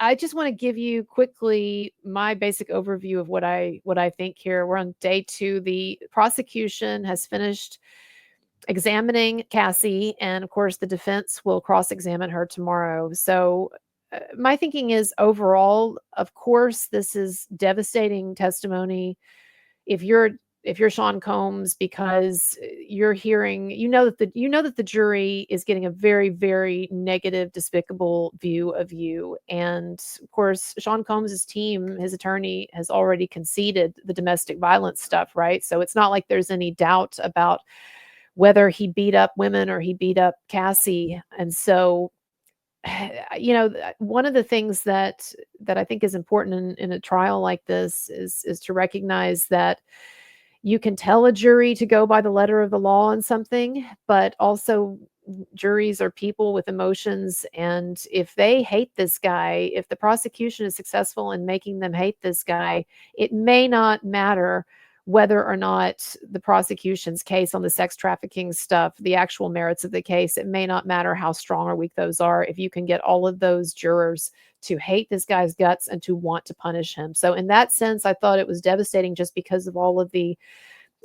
I just want to give you quickly my basic overview of what I think here. We're on day 2. The prosecution has finished examining Cassie, and of course, the defense will cross-examine her tomorrow. So, my thinking is overall, of course, this is devastating testimony. If you're Sean Combs, because you're hearing, you know that the jury is getting a very, very negative, despicable view of you. And of course, Sean Combs's team, his attorney, has already conceded the domestic violence stuff, right? So it's not like there's any doubt about whether he beat up women or he beat up Cassie. And so, one of the things that I think is important in a trial like this is to recognize that you can tell a jury to go by the letter of the law on something, but also juries are people with emotions. And if they hate this guy, if the prosecution is successful in making them hate this guy, it may not matter whether or not the prosecution's case on the sex trafficking stuff, the actual merits of the case, it may not matter how strong or weak those are, if you can get all of those jurors to hate this guy's guts and to want to punish him. So in that sense, I thought it was devastating just because of all of the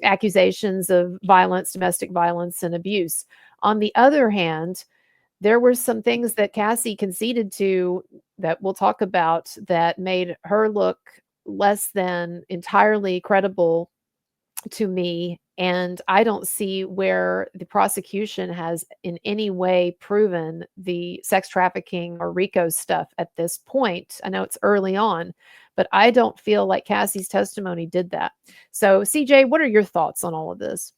accusations of violence, domestic violence, and abuse. On the other hand, there were some things that Cassie conceded to that we'll talk about that made her look less than entirely credible to me. And I don't see where the prosecution has in any way proven the sex trafficking or RICO stuff at this point. I know it's early on, but I don't feel like Cassie's testimony did that. So, CJ, what are your thoughts on all of this?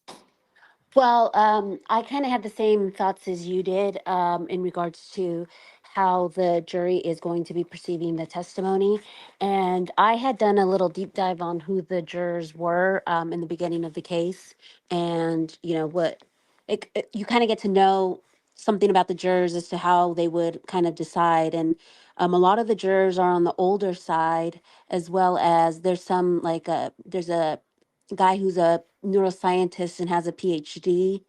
Well, I kind of had the same thoughts as you did in regards to how the jury is going to be perceiving the testimony. And I had done a little deep dive on who the jurors were in the beginning of the case. And, you know, you kind of get to know something about the jurors as to how they would kind of decide. And a lot of the jurors are on the older side, as well as there's some there's a guy who's a neuroscientist and has a PhD,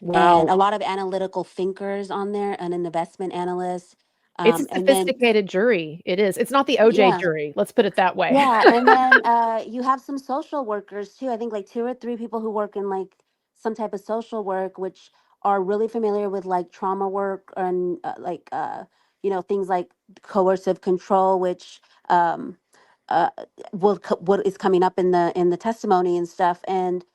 and Wow. a lot of analytical thinkers on there, and an investment analyst. It's a And then, sophisticated jury. It is. It's not the OJ yeah, jury. Let's put it that way. yeah. And then you have some social workers too. I think like two or three people who work in like some type of social work, which are really familiar with like trauma work and things like coercive control, which um, uh, what is coming up in the testimony and stuff. And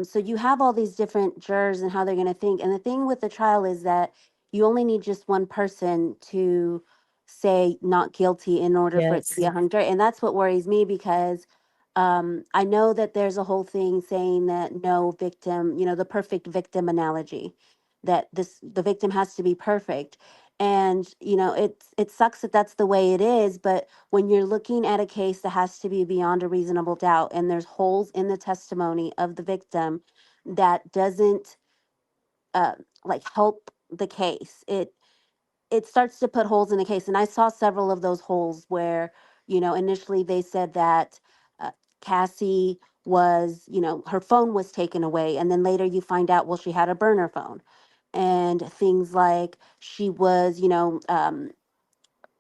so you have all these different jurors and how they're going to think. And the thing with the trial is that you only need just one person to say not guilty in order for it to be Yes. a hung jury. And that's what worries me, because I know that there's a whole thing saying that no victim, the perfect victim analogy, that the victim has to be perfect. And it sucks that that's the way it is, but when you're looking at a case that has to be beyond a reasonable doubt, and there's holes in the testimony of the victim that doesn't uh, help the case, it starts to put holes in the case. And I saw several of those holes where, initially they said that uh, Cassie was, her phone was taken away. And then later you find out, well, she had a burner phone. And things like she was,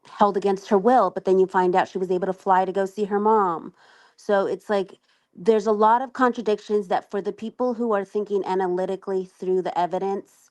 held against her will, but then you find out she was able to fly to go see her mom. So it's like there's a lot of contradictions that for the people who are thinking analytically through the evidence,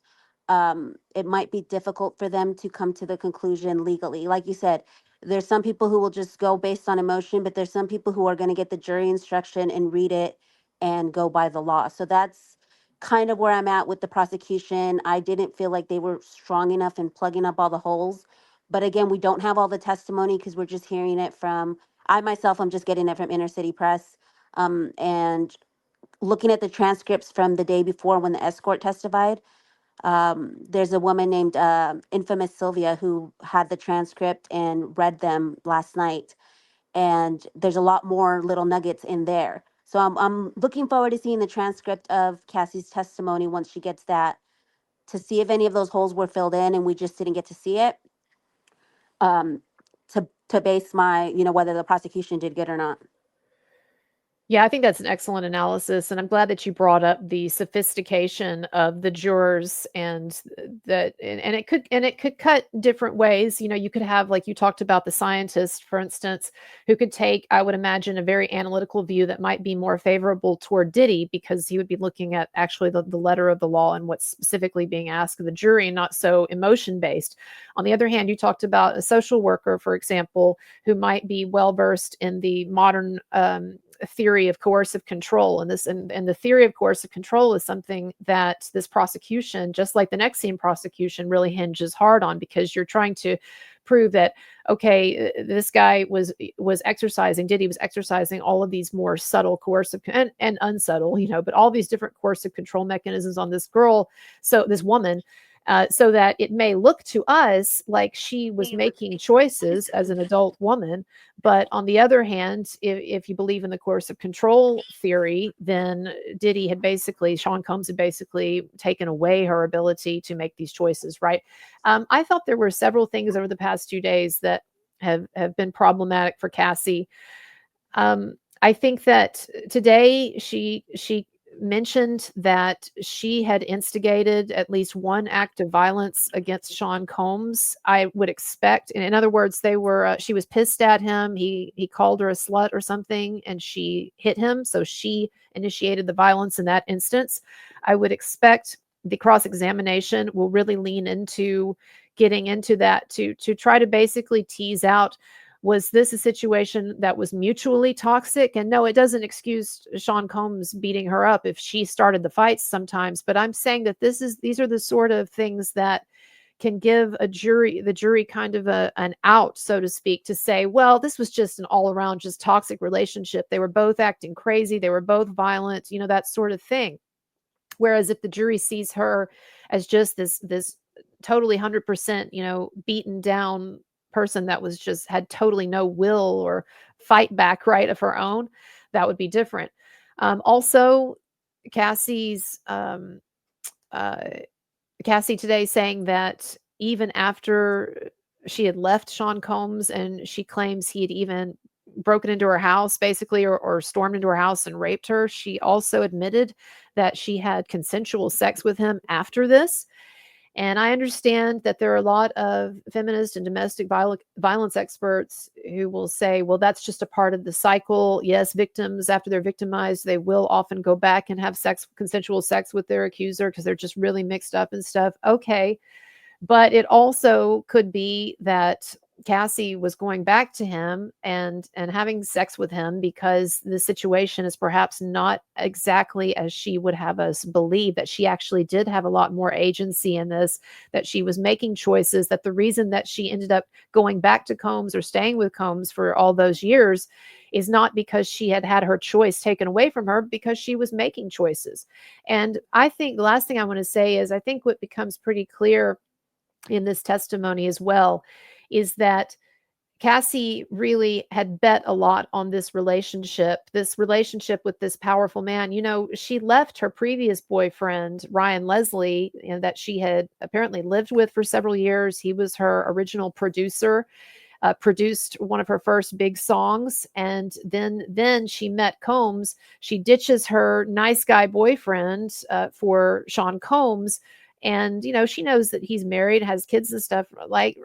it might be difficult for them to come to the conclusion legally. Like you said, there's some people who will just go based on emotion, but there's some people who are going to get the jury instruction and read it and go by the law. So that's kind of where I'm at with the prosecution. I didn't feel like they were strong enough in plugging up all the holes. But again, we don't have all the testimony because we're just hearing it from, I myself, I'm just getting it from Inner City Press. And looking at the transcripts from the day before when the escort testified, there's a woman named Infamous Sylvia who had the transcript and read them last night. And there's a lot more little nuggets in there. So I'm looking forward to seeing the transcript of Cassie's testimony once she gets that, to see if any of those holes were filled in and we just didn't get to see it, um, to base my, whether the prosecution did good or not. Yeah, I think that's an excellent analysis, and I'm glad that you brought up the sophistication of the jurors and that and it could cut different ways. You know, you could have, like you talked about, the scientist, for instance, who could take, I would imagine, a very analytical view that might be more favorable toward Diddy because he would be looking at actually the letter of the law and what's specifically being asked of the jury, and not so emotion based. On the other hand, you talked about a social worker, for example, who might be well versed in the modern theory of coercive control, and the theory of coercive control is something that this prosecution, just like the next scene prosecution, really hinges hard on, because you're trying to prove that, okay, this guy was exercising, Diddy was exercising all of these more subtle coercive and unsubtle, but all these different coercive control mechanisms on this girl, so this woman, so that it may look to us like she was making choices as an adult woman. But on the other hand, if you believe in the coercive control theory, then Sean Combs had basically taken away her ability to make these choices, right? I thought there were several things over the past 2 days that have been problematic for Cassie. I think that today she mentioned that she had instigated at least one act of violence against Sean Combs. I would expect, in other words, they were she was pissed at him. He called her a slut or something, and she hit him. So she initiated the violence in that instance. I would expect the cross examination will really lean into getting into that to try to basically tease out, was this a situation that was mutually toxic? And no, it doesn't excuse Sean Combs beating her up if she started the fights sometimes. But I'm saying that these are the sort of things that can give the jury kind of an out, so to speak, to say, well, this was just an all around just toxic relationship. They were both acting crazy. They were both violent, that sort of thing. Whereas if the jury sees her as just this totally 100%, beaten down person that was just had totally no will or fight back, right, of her own, that would be different. Also, Cassie's uh, Cassie today saying that even after she had left Sean Combs, and she claims he had even broken into her house basically, or stormed into her house and raped her, she also admitted that she had consensual sex with him after this. And I understand that there are a lot of feminist and domestic violence experts who will say, well, that's just a part of the cycle. Yes, victims, after they're victimized, they will often go back and have consensual sex with their accuser because they're just really mixed up and stuff. Okay. But it also could be that Cassie was going back to him and having sex with him because the situation is perhaps not exactly as she would have us believe, that she actually did have a lot more agency in this, that she was making choices, that the reason that she ended up going back to Combs or staying with Combs for all those years is not because she had had her choice taken away from her, because she was making choices. And I think the last thing I want to say is, I think what becomes pretty clear in this testimony as well is that Cassie really had bet a lot on this relationship with this powerful man. She left her previous boyfriend, Ryan Leslie, that she had apparently lived with for several years. He was her original producer, produced one of her first big songs. And then she met Combs. She ditches her nice guy boyfriend for Sean Combs. And she knows that he's married, has kids and stuff like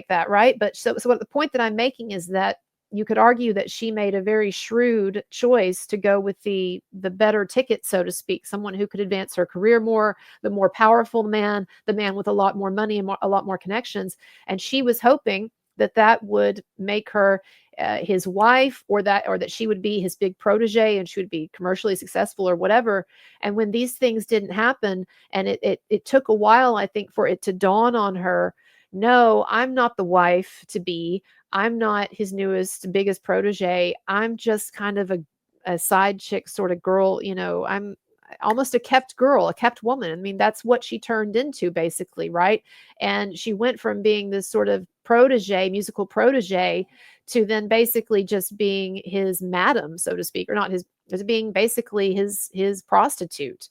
that, right? But so what the point that I'm making is that you could argue that she made a very shrewd choice to go with the better ticket, so to speak, someone who could advance her career more, the more powerful man, the man with a lot more money and a lot more connections. And she was hoping that would make her his wife, or that she would be his big protege and she would be commercially successful or whatever. And when these things didn't happen, and it took a while, I think, for it to dawn on her, no, I'm not the wife to be. I'm not his newest, biggest protege. I'm just kind of a side chick sort of girl. I'm almost a kept girl, a kept woman. I mean, that's what she turned into basically, right? And she went from being this sort of musical protege, to then basically just being his madam, so to speak, or not his, as being basically his prostitute.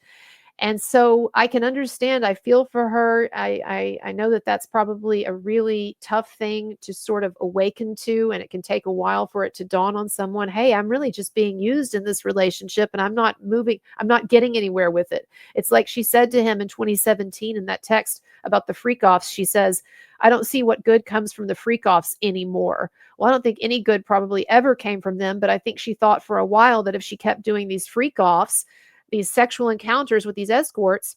And so I can understand, I feel for her. I know that that's probably a really tough thing to sort of awaken to, and it can take a while for it to dawn on someone, hey, I'm really just being used in this relationship and I'm not moving, I'm not getting anywhere with it. It's like she said to him in 2017 in that text about the freak offs. She says, I don't see what good comes from the freak offs anymore. Well, I don't think any good probably ever came from them, but I think she thought for a while that if she kept doing these freak offs, these sexual encounters with these escorts,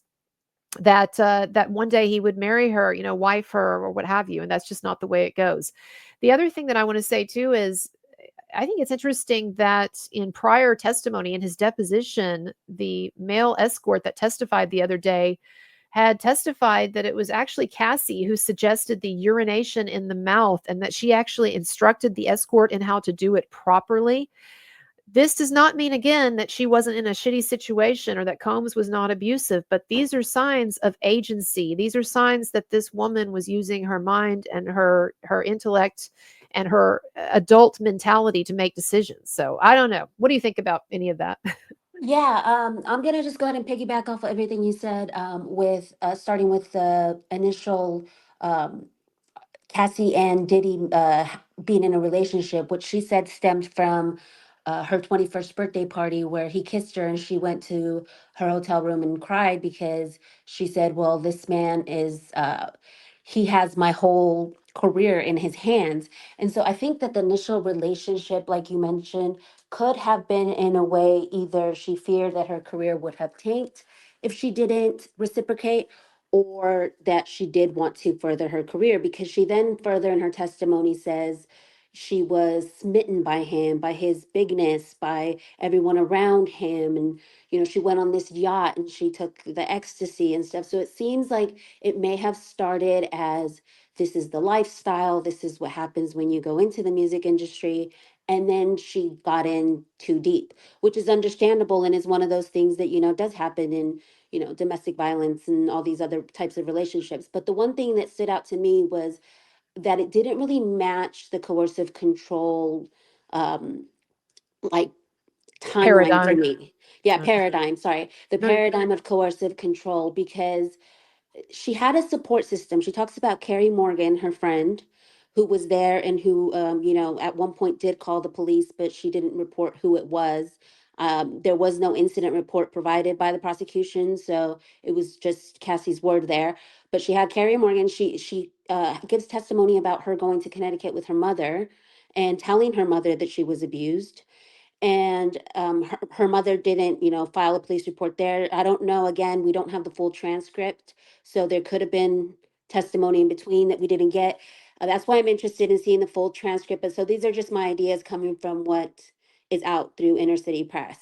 that one day he would marry her, wife her or what have you, and that's just not the way it goes. The other thing that I want to say too is I think it's interesting that in prior testimony in his deposition, the male escort that testified the other day had testified that it was actually Cassie who suggested the urination in the mouth and that she actually instructed the escort in how to do it properly. This does not mean, again, that she wasn't in a shitty situation or that Combs was not abusive, but these are signs of agency. These are signs that this woman was using her mind and her intellect and her adult mentality to make decisions. So I don't know. What do you think about any of that? Yeah, I'm gonna just go ahead and piggyback off of everything you said, with starting with the initial um, Cassie and Diddy being in a relationship, which she said stemmed from her 21st birthday party where he kissed her and she went to her hotel room and cried because she said, well, this man is, he has my whole career in his hands. And so I think that the initial relationship, like you mentioned, could have been in a way either she feared that her career would have tanked if she didn't reciprocate, or that she did want to further her career, because she then further in her testimony says she was smitten by him, by his bigness, by everyone around him. And, she went on this yacht and she took the ecstasy and stuff. So it seems like it may have started as this is the lifestyle, this is what happens when you go into the music industry. And then she got in too deep, which is understandable and is one of those things that, does happen in domestic violence and all these other types of relationships. But the one thing that stood out to me was that it didn't really match the coercive control, um, like timeline for Paradigm. me. Yeah, Uh, paradigm. Sorry, the no, paradigm of coercive control, because she had a support system. She talks about Carrie Morgan, her friend, who was there and who, at one point did call the police, but she didn't report who it was. There was no incident report provided by the prosecution, so it was just Cassie's word there. But she had Carrie Morgan. She gives testimony about her going to Connecticut with her mother and telling her mother that she was abused, and her mother didn't file a police report there. I don't know, again, we don't have the full transcript, so there could have been testimony in between that we didn't get. That's why I'm interested in seeing the full transcript. But so these are just my ideas coming from what is out through inner city press.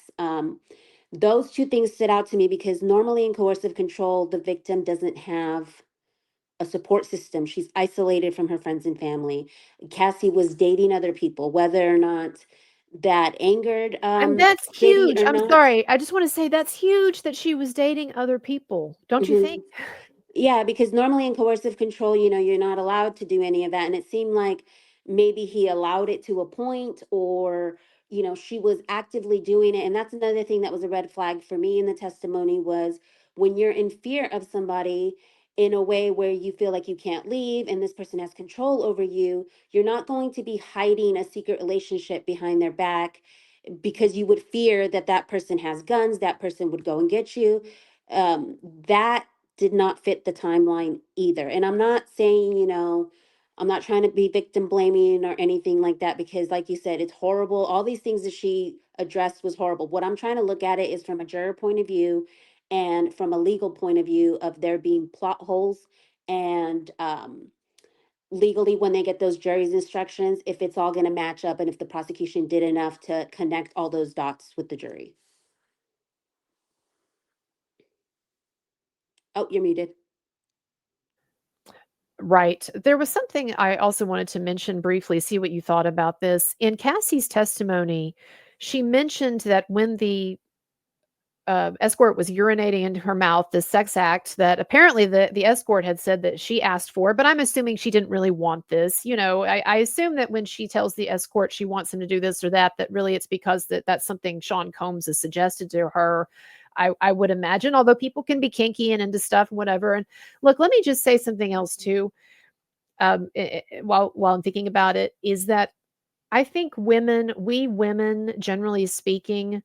Those two things stood out to me because normally in coercive control the victim doesn't have a support system. She's isolated from her friends and family. Cassie was dating other people, whether or not that angered and that's Diddy huge. or I'm not. sorry. I just want to say that's huge that she was dating other people. Don't you think? Mhm. Yeah, because normally in coercive control, you're not allowed to do any of that. And it seemed like maybe he allowed it to a point, or, she was actively doing it. And that's another thing that was a red flag for me in the testimony was when you're in fear of somebody in a way where you feel like you can't leave and this person has control over you, you're not going to be hiding a secret relationship behind their back because you would fear that that person has guns, that person would go and get you. That did not fit the timeline either. And I'm not saying, I'm not trying to be victim blaming or anything like that, because like you said, it's horrible. All these things that she addressed was horrible. What I'm trying to look at it is from a juror point of view and from a legal point of view of there being plot holes, and legally when they get those jury's instructions, if it's all going to match up and if the prosecution did enough to connect all those dots with the jury. Oh, you're muted. Right. There was something I also wanted to mention briefly, see what you thought about this. In Cassie's testimony, she mentioned that when the escort was urinating into her mouth, the sex act that apparently the escort had said that she asked for, but I'm assuming she didn't really want this. I assume that when she tells the escort she wants him to do this or that, that really it's because that's something Sean Combs has suggested to her. I would imagine, although people can be kinky and into stuff and whatever. And look, let me just say something else too. While I'm thinking about it, is that I think we women, generally speaking,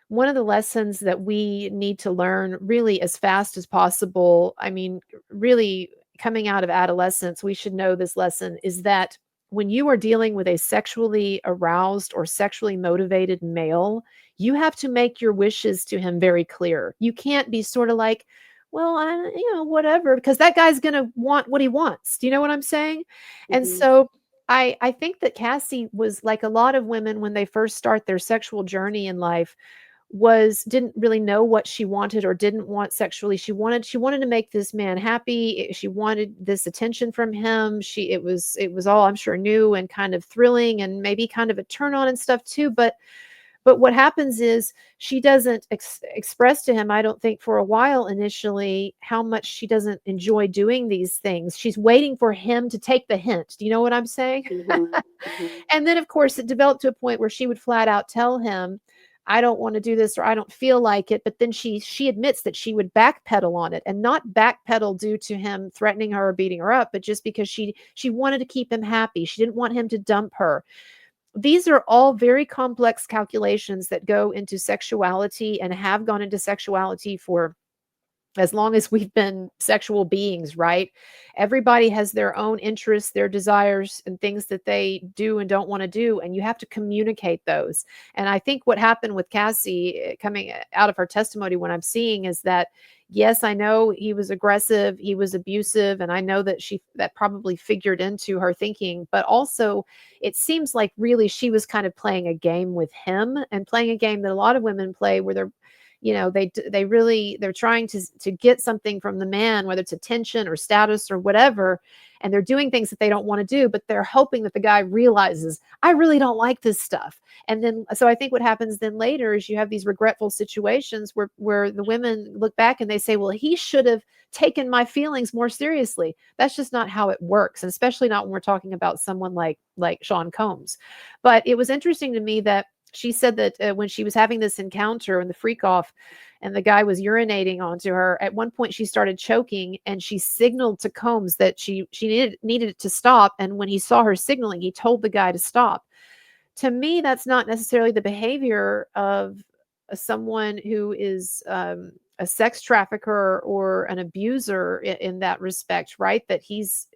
one of the lessons that we need to learn really as fast as possible, I mean, really coming out of adolescence, we should know this lesson is that when you are dealing with a sexually aroused or sexually motivated male, you have to make your wishes to him very clear. You can't be sort of like, well, whatever, because that guy's going to want what he wants. Do you know what I'm saying? And Hmm. so I think that Cassie was like a lot of women when they first start their sexual journey in life was didn't really know what she wanted or didn't want sexually. She wanted to make this man happy. She wanted this attention from him. It was all, I'm sure, new and kind of thrilling and maybe kind of a turn on and stuff too. But what happens is she doesn't express to him, I don't think, for a while initially, how much she doesn't enjoy doing these things. She's waiting for him to take the hint. Do you know what I'm saying? Hmm. Hmm. And then, of course, it developed to a point where she would flat out tell him, I don't want to do this or I don't feel like it. But then she admits that she would backpedal on it, and not backpedal due to him threatening her or beating her up, but just because she wanted to keep him happy. She didn't want him to dump her. These are all very complex calculations that go into sexuality and have gone into sexuality for as long as we've been sexual beings, right? Everybody has their own interests, their desires, and things that they do and don't want to do. And you have to communicate those. And I think what happened with Cassie coming out of her testimony, what I'm seeing is that, yes, I know he was aggressive, he was abusive, and I know that that probably figured into her thinking, but also it seems like really she was kind of playing a game with him and playing a game that a lot of women play where they're trying to get something from the man, whether it's attention or status or whatever, and they're doing things that they don't want to do, but they're hoping that the guy realizes, I really don't like this stuff. And then so I think what happens then later is you have these regretful situations where the women look back and they say, well, he should have taken my feelings more seriously. That's just not how it works, and especially not when we're talking about someone like Sean Combs. But it was interesting to me that she said that when she was having this encounter and the freak off and the guy was urinating onto her, at one point she started choking and she signaled to Combs that she needed it to stop. And when he saw her signaling, he told the guy to stop. To me, that's not necessarily the behavior of someone who is a sex trafficker or an abuser in that respect, right? That he's.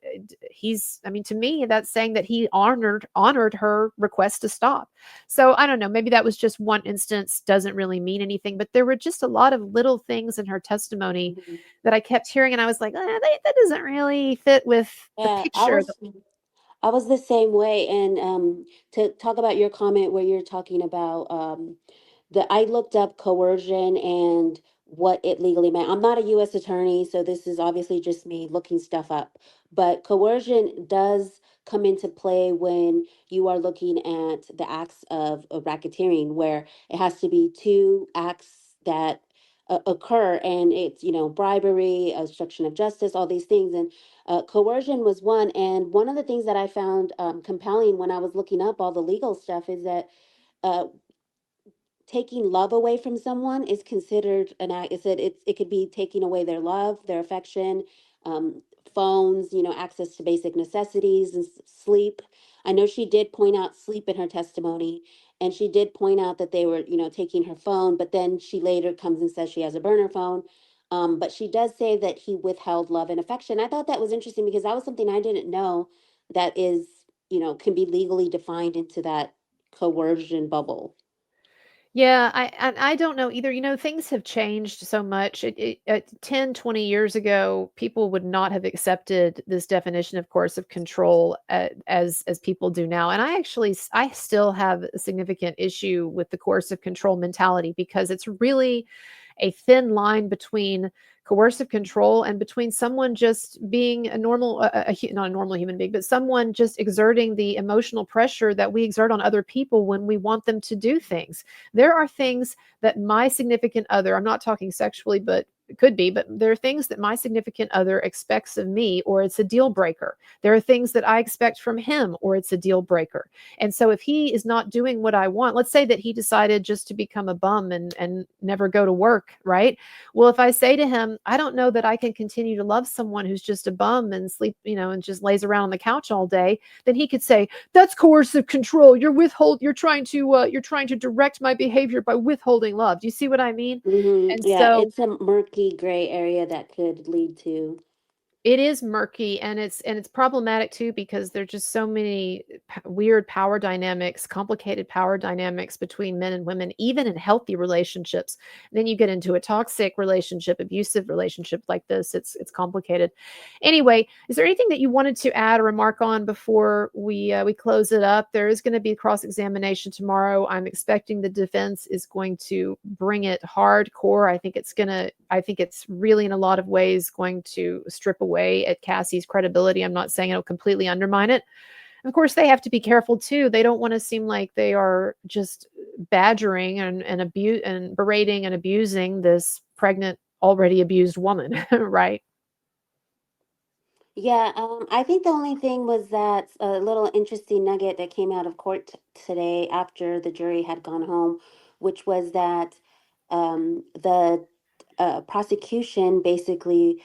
I mean, to me, that's saying that he honored her request to stop. So I don't know. Maybe that was just one instance. Doesn't really mean anything. But there were just a lot of little things in her testimony that I kept hearing, and I was like, that doesn't really fit with the Yeah, picture. I was the same way. And to talk about your comment where you're talking about I looked up coercion and what it legally meant. I'm not a U.S. attorney, so this is obviously just me looking stuff up. But coercion does come into play when you are looking at the acts of racketeering, where it has to be two acts that occur, and it's bribery, obstruction of justice, all these things, and coercion was one. And one of the things that I found compelling when I was looking up all the legal stuff is that. Uh, Taking love away from someone is considered an act. It said it could be taking away their love, their affection, um, phones, access to basic necessities and sleep. I know she did point out sleep in her testimony, and she did point out that they were, taking her phone. But then she later comes and says she has a burner phone. But she does say that he withheld love and affection. I thought that was interesting because that was something I didn't know that is, can be legally defined into that coercion bubble. Yeah, I don't know either. Things have changed so much. 10, 20 years ago, people would not have accepted this definition of coercive control as people do now. And I still have a significant issue with the coercive control mentality because it's really a thin line between coercive control and between someone just being a normal, not a normal human being, but someone just exerting the emotional pressure that we exert on other people when we want them to do things. There are things that my significant other, I'm not talking sexually, but it could be, but there are things that my significant other expects of me, or it's a deal breaker. There are things that I expect from him, or it's a deal breaker. And so if he is not doing what I want, let's say that he decided just to become a bum and never go to work, right? Well, if I say to him, I don't know that I can continue to love someone who's just a bum and sleep, and just lays around on the couch all day, then he could say, that's coercive control. You're trying to direct my behavior by withholding love. Do you see what I mean? And Yeah, so it's a murky gray area that could lead to. it is murky, and it's problematic too, because there's just so many weird power dynamics, complicated power dynamics between men and women, even in healthy relationships. Then you get into a toxic relationship, abusive relationship like this. It's complicated. Anyway, is there anything that you wanted to add or remark on before we close it up? There is going to be cross examination tomorrow. I'm expecting the defense is going to bring it hardcore. I think it's really in a lot of ways going to strip away at Cassie's credibility. I'm not saying it'll completely undermine it. Of course, they have to be careful too. They don't want to seem like they are just badgering and berating and abusing this pregnant, already abused woman, right? Yeah, I think the only thing was that a little interesting nugget that came out of court today after the jury had gone home, which was that the prosecution basically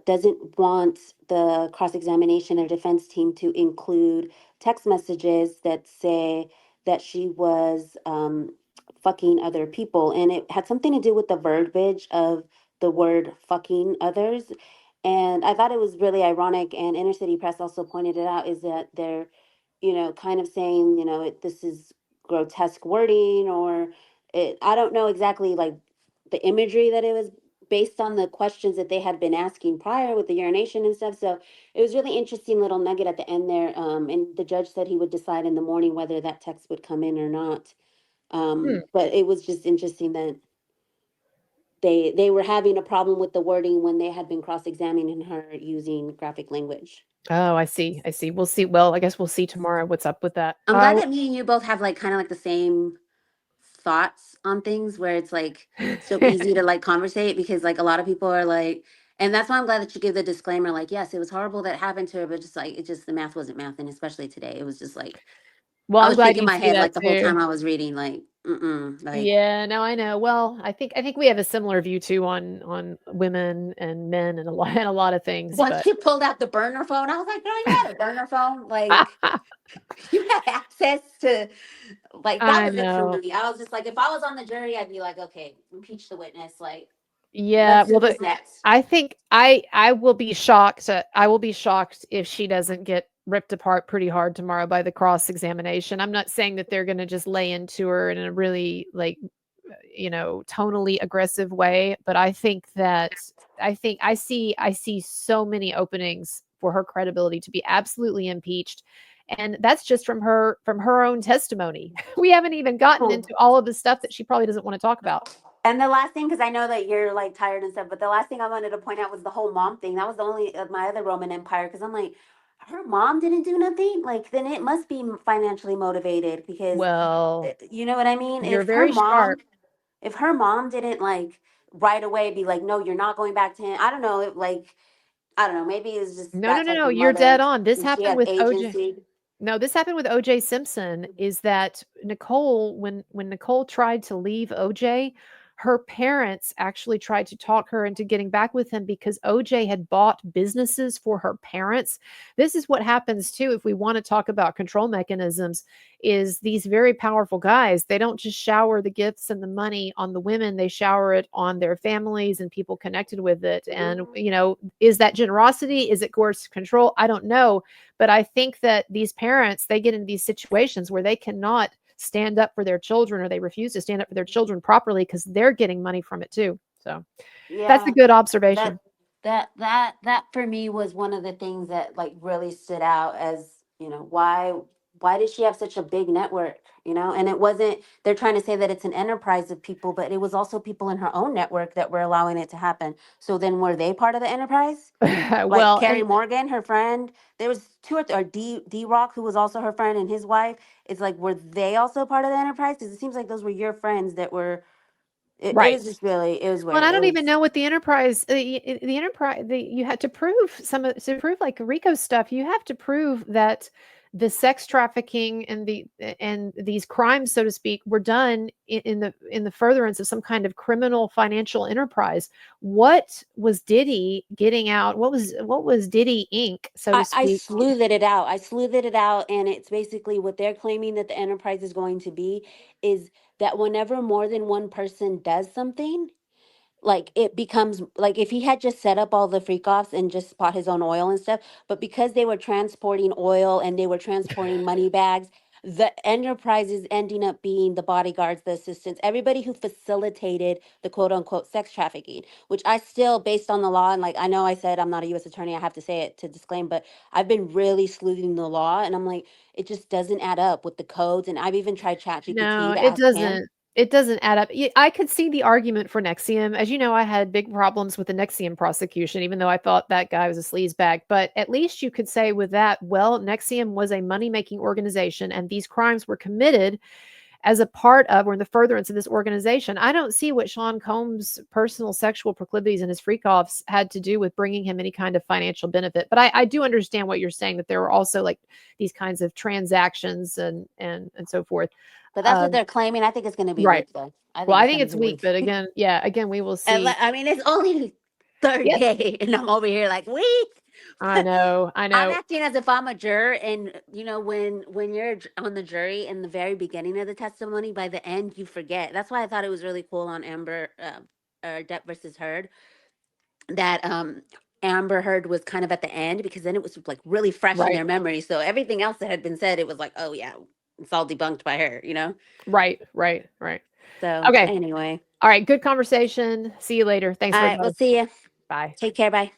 doesn't want the cross examination or defense team to include text messages that say that she was fucking other people. And it had something to do with the verbiage of the word fucking others. And I thought it was really ironic, and Inner City Press also pointed it out, is that they're, kind of saying, this is grotesque wording, or I don't know exactly like the imagery that it was based on the questions that they had been asking prior with the urination and stuff. So it was really interesting little nugget at the end there. And the judge said he would decide in the morning whether that text would come in or not. Hmm. But it was just interesting that they were having a problem with the wording when they had been cross-examining her using graphic language. Oh, I see. I see. We'll see. Well, I guess we'll see tomorrow what's up with that. I'm glad that me and you both have like kind of like the same thoughts on things, where it's like so easy to like conversate, because like a lot of people are like, and that's why I'm glad that you give the disclaimer, like, yes, it was horrible that happened to her, but just like, it just, the math wasn't math. And especially today, it was just like, Well, I I'm was glad shaking you my see head that like the whole too. time I was reading, like, like, Yeah, no, I know. Well, I think we have a similar view too on women and men and a lot of things, once but she pulled out the burner phone, I was like, girl, you had a burner phone? Like, you had access to, like, that I was it for know. me. I was just like, if I was on the jury, I'd be like, okay, impeach the witness. Like, Yeah, let's do well, this next. I think I will be shocked. I will be shocked if she doesn't get ripped apart pretty hard tomorrow by the cross examination. I'm not saying that they're going to just lay into her in a really like tonally aggressive way, but I think I see so many openings for her credibility to be absolutely impeached. And that's just from her own testimony. We haven't even gotten Oh. into all of the stuff that she probably doesn't want to talk about. And the last thing, because I know that you're like tired and stuff, but the last thing I wanted to point out was the whole mom thing. That was the only of my other Roman Empire, because I'm like, her mom didn't do nothing. Like, then it must be financially motivated, because Well, you know what I mean. you're very sharp. If her mom didn't like right away be like, no, you're not going back to him. I don't know. I don't know. Maybe it's just No, no, that no, type no, of you're mother, dead on. This and she happened had with OJ. agency. No, this happened with OJ Simpson. Is that Nicole, when Nicole tried to leave OJ, her parents actually tried to talk her into getting back with him because OJ had bought businesses for her parents. This is what happens too if we want to talk about control mechanisms, is these very powerful guys, they don't just shower the gifts and the money on the women, they shower it on their families and people connected with it. And is that generosity? Is it coercive control? I don't know, but I think that these parents, they get into these situations where they cannot stand up for their children, or they refuse to stand up for their children properly because they're getting money from it too. So that's a Yeah, good that observation. that for me was one of the things that like really stood out as, why did she have such a big network? And it wasn't, they're trying to say that it's an enterprise of people, but it was also people in her own network that were allowing it to happen. So then were they part of the enterprise? Like Well, Carrie and Morgan, her friend, there was two or D Rock, who was also her friend, and his wife. It's like, were they also part of the enterprise? Because it seems like those were your friends that were It Right. was just really, it was Well, and weird. I It don't even was, know what the enterprise, the enterprise, you had to prove to prove like RICO stuff. You have to prove that the sex trafficking and these crimes, so to speak, were done in the furtherance of some kind of criminal financial enterprise. What was Diddy getting out? What was Diddy Inc., so to I speak? sleuthed it out. I sleuthed it out, and it's basically what they're claiming that the enterprise is going to be is that whenever more than one person does something, like it becomes like if he had just set up all the freak offs and just bought his own oil and stuff, but because they were transporting oil and they were transporting money bags, the enterprise is ending up being the bodyguards, the assistants, everybody who facilitated the quote unquote sex trafficking, which I still, based on the law, and like I know I said I'm not a US attorney, I have to say it to disclaim, but I've been really sleuthing the law and I'm like, it just doesn't add up with the codes. And I've even tried No, ChatGPT to ask him. it doesn't add up. I could see the argument for Nexium. As you know, I had big problems with the Nexium prosecution, even though I thought that guy was a sleazebag. But at least you could say with that, well, Nexium was a money-making organization, and these crimes were committed as a part of or in the furtherance of this organization. I don't see what Sean Combs' personal sexual proclivities and his freak-offs had to do with bringing him any kind of financial benefit. But I do understand what you're saying, that there were also like these kinds of transactions and so forth. But that's what Um, they're claiming. I think it's going to be right. weak, though. I Well, think I it's think going to it's be weak, weak. but again, yeah, again, we will And see. I mean, it's only third Yes, day, and I'm over here like weak. I know, I I'm know. acting as if I'm a juror, and you know, when you're on the jury in the very beginning of the testimony, by the end you forget. That's why I thought it was really cool on Amber, Depp versus Heard, that Amber Heard was kind of at the end because then it was like really fresh in Right, their memory. So everything else that had been said, it was like, oh yeah, it's all debunked by her, you know. right, right, right. So Okay. anyway, All right. Good conversation. See you later. Thanks all for right, we'll advice. see you. Bye. Take care. Bye.